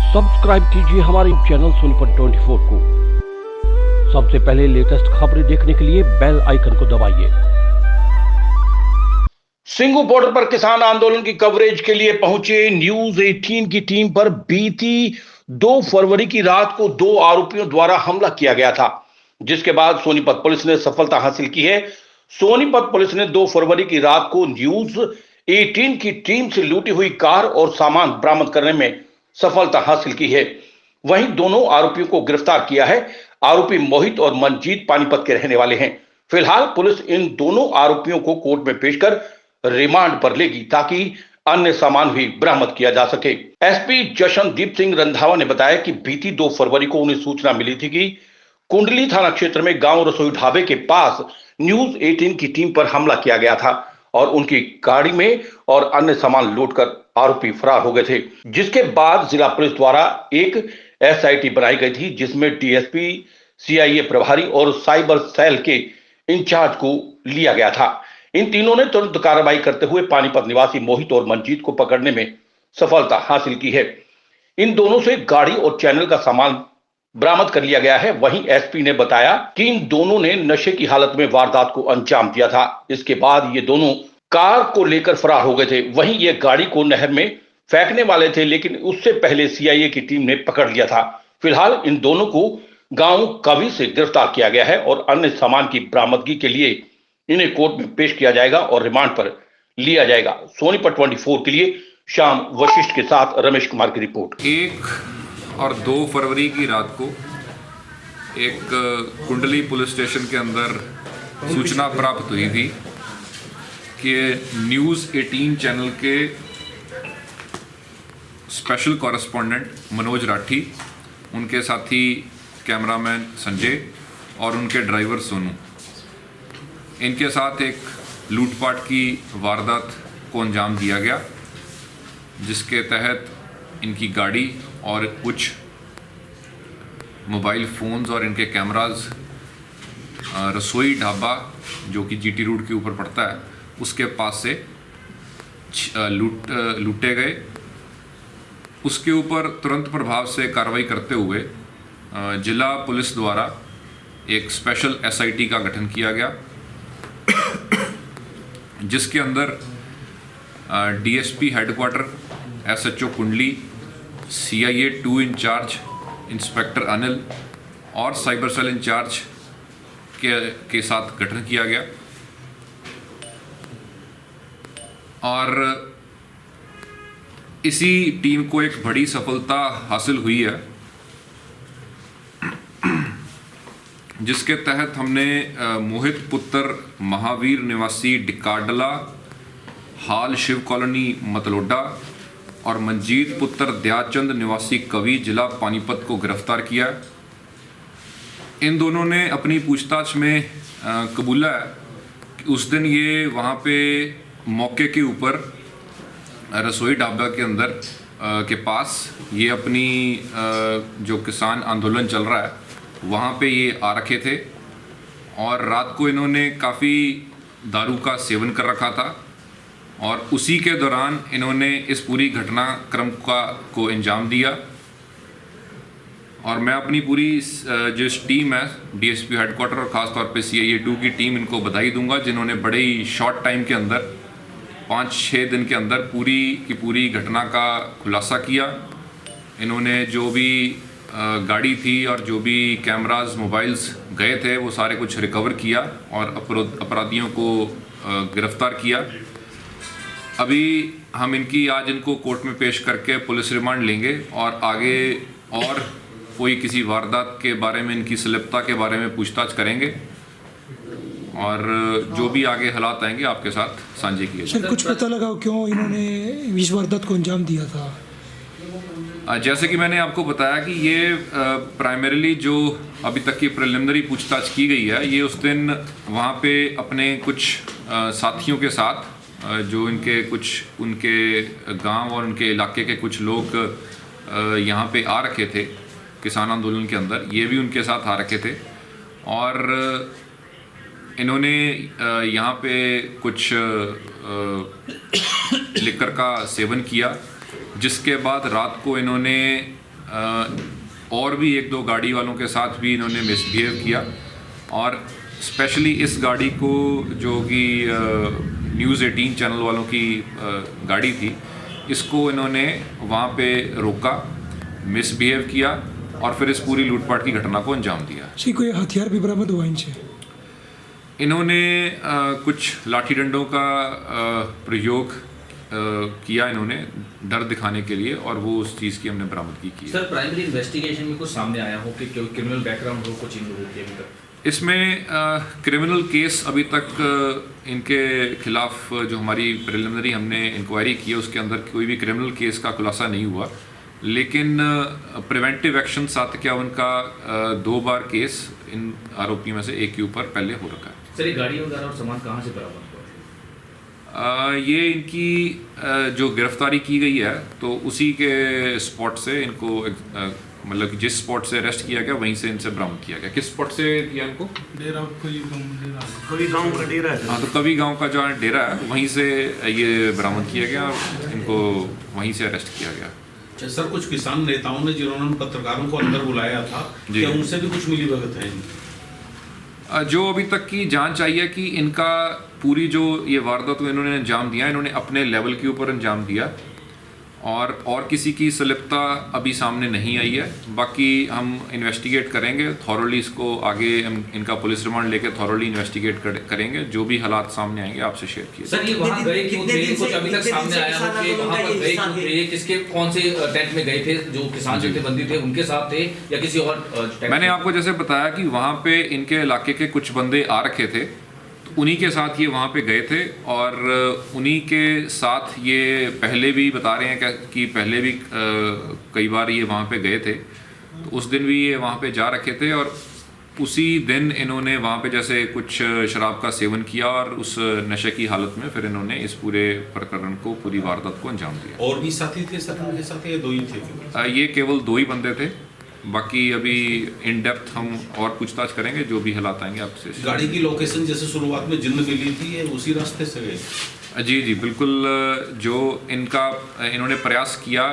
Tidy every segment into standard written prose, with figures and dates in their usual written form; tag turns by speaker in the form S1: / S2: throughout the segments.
S1: Subscribe कीजिए हमारे channel Sonipat 24 को। सबसे पहले लेटेस्ट खबरें देखने के लिए बेल आइकन को दबाइए।
S2: सिंगू बॉर्डर पर किसान आंदोलन की कवरेज के लिए पहुंचे न्यूज 18 की टीम पर बीती 2 फरवरी की रात को 2 आरोपियों द्वारा हमला किया गया था, जिसके बाद सोनीपत पुलिस ने सफलता हासिल की है। सोनीपत पुलिस ने 2 फरवरी की रात को न्यूज 18 की टीम से लूटी हुई कार और सामान बरामद करने में सफलता हासिल की है। वहीं दोनों आरोपियों को गिरफ्तार किया है। आरोपी मोहित और मनजीत पानीपत के रहने वाले हैं। फिलहाल पुलिस इन दोनों आरोपियों को कोर्ट में पेश कर रिमांड पर लेगी ताकि अन्य सामान भी बरामद किया जा सके। एसपी जशनदीप सिंह रंधावा ने बताया कि बीती 2 फरवरी को उन्हें सूचना मिली थी कि कुंडली थाना क्षेत्र में गांव रसोई ढाबे के पास न्यूज 18 की टीम पर हमला किया गया था और उनकी गाड़ी में और अन्य सामान लूट कर आरोपी फरार हो गए थे, जिसके बाद जिला पुलिस द्वारा एक एसआईटी बनाई गई थी, जिसमें डीएसपी, सीआईए प्रभारी और साइबर सेल के इंचार्ज को लिया गया था। इन तीनों ने तुरंत कार्रवाई करते हुए पानीपत निवासी मोहित और मनजीत को पकड़ने में सफलता हासिल की है। इन दोनों से गाड़ी और चैनल का सामान बरामद कर लिया गया है। वहीं एसपी ने बताया कि इन दोनों ने नशे की हालत में वारदात को अंजाम दिया था। इसके बाद ये दोनों कार को लेकर फरार हो गए थे। वहीं ये गाड़ी को नहर में फेंकने वाले थे, लेकिन उससे पहले सीआईए की टीम ने पकड़ लिया था। फिलहाल इन दोनों को गांव कवी से गिरफ्तार किया गया है और अन्य सामान की बरामदगी के लिए इन्हें कोर्ट में पेश किया जाएगा और रिमांड पर लिया जाएगा। सोनीपत 24 के लिए शाम वशिष्ठ के साथ रमेश कुमार की रिपोर्ट।
S3: 1 और 2 फरवरी की रात को एक कुंडली पुलिस स्टेशन के अंदर सूचना प्राप्त हुई थी कि न्यूज़ 18 चैनल के स्पेशल कॉरेस्पॉन्डेंट मनोज राठी, उनके साथी कैमरामैन संजय और उनके ड्राइवर सोनू, इनके साथ एक लूटपाट की वारदात को अंजाम दिया गया, जिसके तहत इनकी गाड़ी और कुछ मोबाइल फ़ोन्स और इनके कैमराज रसोई ढाबा जो कि जीटी रोड के ऊपर पड़ता है उसके पास से लूटे गए। उसके ऊपर तुरंत प्रभाव से कार्रवाई करते हुए जिला पुलिस द्वारा एक स्पेशल एसआईटी का गठन किया गया, जिसके अंदर डीएसपी हेडक्वार्टर, एसएचओ कुंडली, सीआईए 2 इंचार्ज इंस्पेक्टर अनिल और साइबर सेल इंचार्ज के साथ गठन किया गया और इसी टीम को एक बड़ी सफलता हासिल हुई है, जिसके तहत हमने मोहित पुत्र महावीर निवासी डिकाडला हाल शिव कॉलोनी मतलोडा और मनजीत पुत्र दयाचंद निवासी कवि जिला पानीपत को गिरफ्तार किया। इन दोनों ने अपनी पूछताछ में कबूला है कि उस दिन ये वहाँ पे मौके के ऊपर रसोई ढाबा के अंदर के पास ये अपनी जो किसान आंदोलन चल रहा है वहाँ पे ये आ रखे थे और रात को इन्होंने काफ़ी दारू का सेवन कर रखा था और उसी के दौरान इन्होंने इस पूरी घटनाक्रम को अंजाम दिया। और मैं अपनी पूरी जो टीम है डीएसपी हेडक्वार्टर और ख़ास तौर पे सीआईए 2 की टीम, इनको बधाई दूंगा, जिन्होंने बड़े ही शॉर्ट टाइम के अंदर 5-6 दिन के अंदर पूरी की पूरी घटना का खुलासा किया। इन्होंने जो भी गाड़ी थी और जो भी कैमराज मोबाइल्स गए थे वो सारे कुछ रिकवर किया और अपराधियों को गिरफ्तार किया। अभी हम आज इनको कोर्ट में पेश करके पुलिस रिमांड लेंगे और आगे और कोई किसी वारदात के बारे में, इनकी संलिप्तता के बारे में पूछताछ करेंगे और जो भी आगे हालात आएंगे आपके साथ साझे किए जाएंगे।
S4: कुछ पता लगा क्यों इन्होंने इस वारदात को अंजाम दिया था?
S3: जैसे कि मैंने आपको बताया कि ये प्राइमरीली जो अभी तक की प्रिलिमिनरी पूछताछ की गई है, ये उस दिन वहाँ पे अपने कुछ साथियों के साथ जो उनके गांव और उनके इलाके के कुछ लोग यहाँ पे आ रखे थे किसान आंदोलन के अंदर, ये भी उनके साथ आ रखे थे और इन्होंने यहाँ पे कुछ लिकर का सेवन किया, जिसके बाद रात को इन्होंने और भी एक दो गाड़ी वालों के साथ भी इन्होंने मिसबिहेव किया, और स्पेशली इस गाड़ी को जो कि न्यूज़ 18 चैनल वालों की गाड़ी थी, इसको इन्होंने वहाँ पे रोका, मिसबिहेव किया और फिर इस पूरी लूटपाट की घटना को अंजाम दिया।
S4: जी, कोई हथियार भी बरामद हुआ इनसे?
S3: इन्होंने कुछ लाठी डंडों का प्रयोग किया इन्होंने डर दिखाने के लिए, और वो उस चीज़ की हमने बरामदगी की।
S5: सर, प्राइमरी इन्वेस्टिगेशन में कुछ सामने आया हो कि क्रिमिनल बैकग्राउंड हो कुछ इन लोगों के अभी तक?
S3: इसमें क्रिमिनल केस अभी तक इनके खिलाफ जो हमारी प्रिलिमिनरी हमने इंक्वायरी की है उसके अंदर कोई भी क्रिमिनल केस का खुलासा नहीं हुआ, लेकिन प्रिवेंटिव एक्शन 751 का 2 बार केस इन आरोपियों में से एक के ऊपर पहले हो रखा है।
S5: सर, ये गाड़ी वगैरह और सामान कहाँ से बरामद हुआ?
S3: ये इनकी जो गिरफ्तारी की गई है तो उसी के स्पॉट से इनको मतलब कि जिस स्पॉट से अरेस्ट किया गया वहीं से इनसे बरामद किया गया। किस स्पॉट से किया इनको?
S6: डेरा कभी गांव का डेरा है।
S3: हाँ, तो कभी गांव का जो डेरा है वहीं से ये बरामद किया गया और इनको वहीं से अरेस्ट किया गया।
S6: सर, कुछ किसान नेताओं ने जिन्होंने पत्रकारों को अंदर बुलाया था, क्या उनसे भी कुछ मिली भगत है?
S3: जो अभी तक की जांच आई है कि इनका पूरी जो ये वारदात इन्होंने अंजाम दिया, इन्होंने अपने लेवल के ऊपर अंजाम दिया और किसी की संलिप्तता अभी सामने नहीं आई है। बाकी हम इन्वेस्टिगेट करेंगे थॉरोली, इसको आगे इनका पुलिस रिमांड लेके थॉरोली इन्वेस्टिगेट करेंगे। जो भी हालात सामने आएंगे आपसे शेयर किए।
S5: सर, ये वहाँ गए क्यों थे? कुछ अभी तक सामने आया हो कि वहाँ पर गए क्यों थे? किसके कौन से टेंट में गए थे? जो किसान जत्थेबंदी थे उनके साथ थे या किसी और?
S3: मैंने आपको जैसे बताया कि वहाँ पे इनके इलाके के कुछ बंदे आ रखे थे, उन्हीं के साथ ये वहाँ पे गए थे और उन्हीं के साथ ये पहले भी बता रहे हैं कि पहले भी कई बार ये वहाँ पे गए थे। तो उस दिन भी ये वहाँ पे जा रखे थे और उसी दिन इन्होंने वहाँ पे जैसे कुछ शराब का सेवन किया और उस नशे की हालत में फिर इन्होंने इस पूरे प्रकरण को, पूरी वारदात को अंजाम दिया।
S6: और भी साथी थे सर उनके साथ या 2 ही थे?
S3: ये केवल 2 ही बंदे थे। बाकी अभी इन डेप्थ हम और पूछताछ करेंगे, जो भी हालात आएंगे आपसे।
S6: गाड़ी की लोकेशन जैसे शुरुआत में जिंद मिली थी, ये उसी रास्ते से गए?
S3: जी जी बिल्कुल। जो इन्होंने प्रयास किया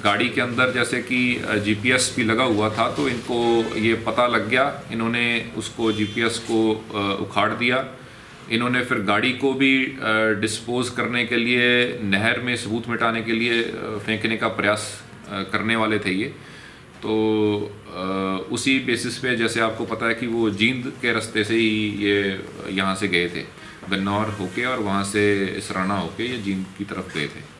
S3: गाड़ी के अंदर, जैसे कि जीपीएस भी लगा हुआ था तो इनको ये पता लग गया, इन्होंने उसको जीपीएस को उखाड़ दिया। इन्होंने फिर गाड़ी को भी डिस्पोज करने के लिए नहर में सबूत मिटाने के लिए फेंकने का प्रयास करने वाले थे ये। तो उसी बेसिस पे जैसे आपको पता है कि वो जींद के रास्ते से ही ये यहाँ से गए थे, गन्नौर होके, और वहाँ से इसराना होके ये जींद की तरफ गए थे।